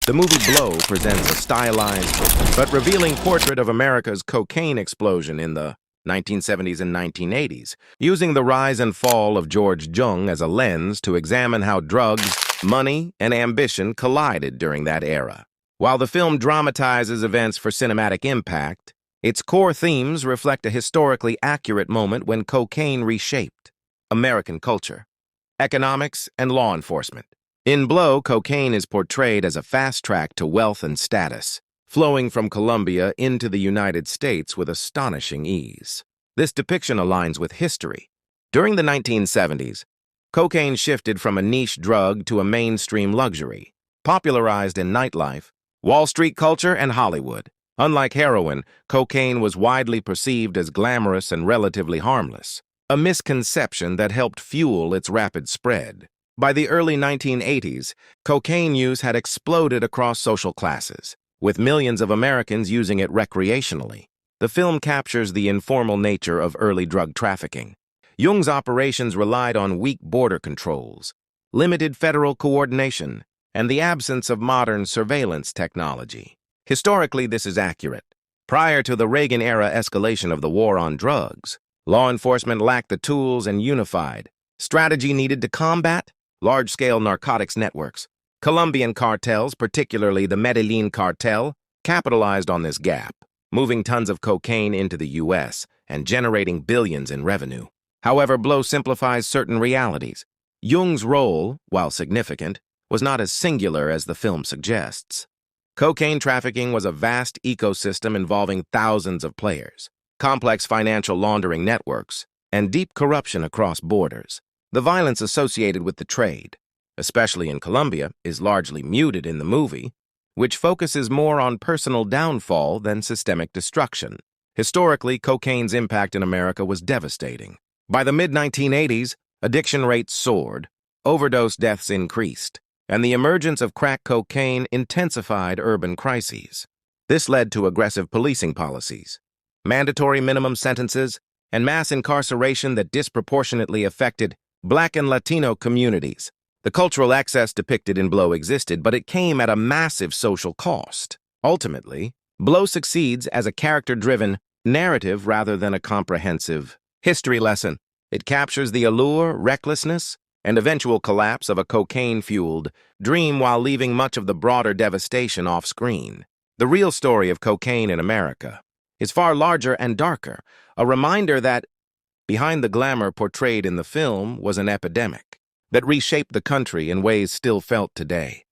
The movie Blow presents a stylized but revealing portrait of America's cocaine explosion in the 1970s and 1980s, using the rise and fall of George Jung as a lens to examine how drugs, money, and ambition collided during that era. While the film dramatizes events for cinematic impact, its core themes reflect a historically accurate moment when cocaine reshaped American culture, economics, and law enforcement. In Blow, cocaine is portrayed as a fast track to wealth and status, flowing from Colombia into the United States with astonishing ease. This depiction aligns with history. During the 1970s, cocaine shifted from a niche drug to a mainstream luxury, popularized in nightlife, Wall Street culture, and Hollywood. Unlike heroin, cocaine was widely perceived as glamorous and relatively harmless, a misconception that helped fuel its rapid spread. By the early 1980s, cocaine use had exploded across social classes, with millions of Americans using it recreationally. The film captures the informal nature of early drug trafficking. Jung's operations relied on weak border controls, limited federal coordination, and the absence of modern surveillance technology. Historically, this is accurate. Prior to the Reagan-era escalation of the war on drugs, law enforcement lacked the tools and unified strategy needed to combat large-scale narcotics networks. Colombian cartels, particularly the Medellin cartel, capitalized on this gap, moving tons of cocaine into the U.S. and generating billions in revenue. However, Blow simplifies certain realities. Jung's role, while significant, was not as singular as the film suggests. Cocaine trafficking was a vast ecosystem involving thousands of players, complex financial laundering networks, and deep corruption across borders. The violence associated with the trade, especially in Colombia, is largely muted in the movie, which focuses more on personal downfall than systemic destruction. Historically, cocaine's impact in America was devastating. By the mid-1980s, addiction rates soared, overdose deaths increased, and the emergence of crack cocaine intensified urban crises. This led to aggressive policing policies, mandatory minimum sentences, and mass incarceration that disproportionately affected Black and Latino communities. The cultural excess depicted in Blow existed, but it came at a massive social cost. Ultimately, Blow succeeds as a character-driven narrative rather than a comprehensive history lesson. It captures the allure, recklessness, and eventual collapse of a cocaine-fueled dream while leaving much of the broader devastation off-screen. The real story of cocaine in America is far larger and darker, a reminder that behind the glamour portrayed in the film was an epidemic that reshaped the country in ways still felt today.